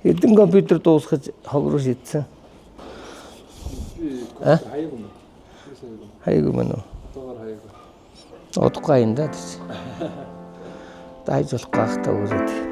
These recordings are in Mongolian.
Эдэн компьютер дуусгаж хог руу шидсэн. Хаяг мөн үү? Удахгүй юм да тийч. Дайж болох гахтаа үрээд.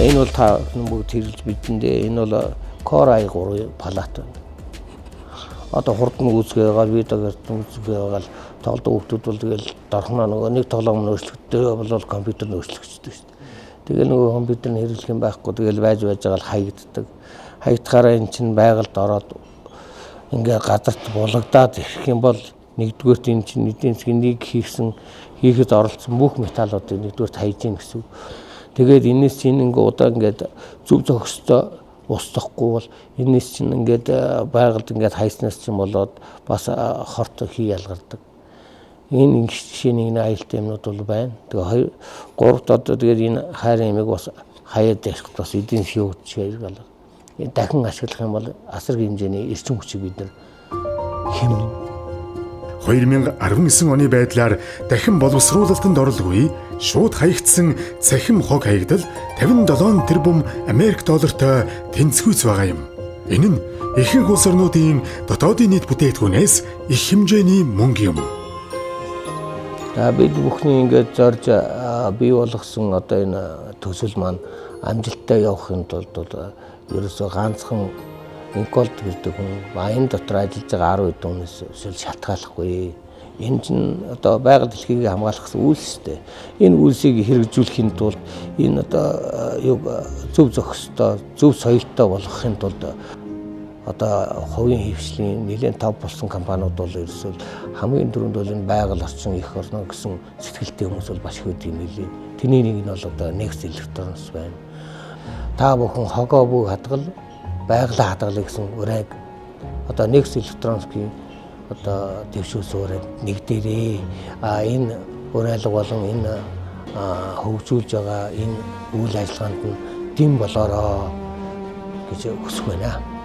Энэ бол та бүгд хэрэлж бидэндээ энэ бол Core i3 палат байна. Одоо хурдан үүсгээгээл видеогоор үүсгээгээл тоглодог хүмүүс бол тэгэл дорхноо нөгөө нэг тоглоом нөөцлөгдөө бол компьютер нөөцлөгчдөг шүү дээ. Тэгэл нөгөө компьютер нь хэрэглэх юм байхгүй тэгэл байж байгаа л хаягддаг. Хаягдахаараа эн чинь байгальд ороод ингээ гадарт булагдаад ирэх юм бол нэгдүгээрт эн чинь эдийн засгийн нэг хийхэд оролцсон бүх металлуудыг нэгдүгээрт хайж ийн гэсэн. Тэгээд энэс чинь ингээ удаа ингээд зөв зохистой устгахгүй бол энэс чинь ингээд байгальд ингээд хайснаас чинь болоод бас хорт хий ялгардаг. Энэ жишээний нэг аюултай юмнууд бол байна. Тэгээ гуравт одоо тэгээд энэ хайрын ямиг бас хаяад явах бас эдийн засгийн хөгжиж байгаа. Энэ дахин ашиглах юм бол асар хэмжээний эрчим хүчийг бид нар хэмнэ. 2019 оны байдлаар дахин боловсруулалтанд орлоггүй шууд хаягдсан цахим хог хаягдал 57 тэрбум Америк доллартай тэнцвүүц байгаа юм. Энэ нь ихэнх улс орнуудын дотоодын нийт бүтээгдэхүүнээс их хэмжээний мөнгө юм. Бид бүхний ингээд зорж бий болгосон одоо энэ төсөл маань амжилттай явахын тулд ерөөсөө ганцхан Николд гэдэг хүн баян дотор ажиллаж байгаа 10 хэдэн хүнээс шалтгааллахгүй. Энэ чинь одоо байгаль дэлхийг хамгаалах гэсэн үйлс шүү дээ. Энэ үйлсийг хэрэгжүүлэхийн тулд энэ одоо зөв зохистой, зөв соёлтой болгохын тулд одоо хувийн хвшлийн нэлээд тав болсон компаниуд бол ерөөсөө хамгийн түрүүнд бол энэ байгаль орчин их орно гэсэн сэтгэлтэй хүмүүс бол маш их үгүй нэлээ. Тэний нэг нь бол одоо Next Electronics байна. Та бүхэн хогоо бүг хадгал байгалийн хадгалах гэсэн урайг одоо Next Electronics-ийн одоо дэвшүүлсэн урайг нэгдээрээ энэ урайлга болон энэ хөгжүүлж байгаа энэ үйл ажиллагаанд нь дэм болоорой гэж хүсэх байна.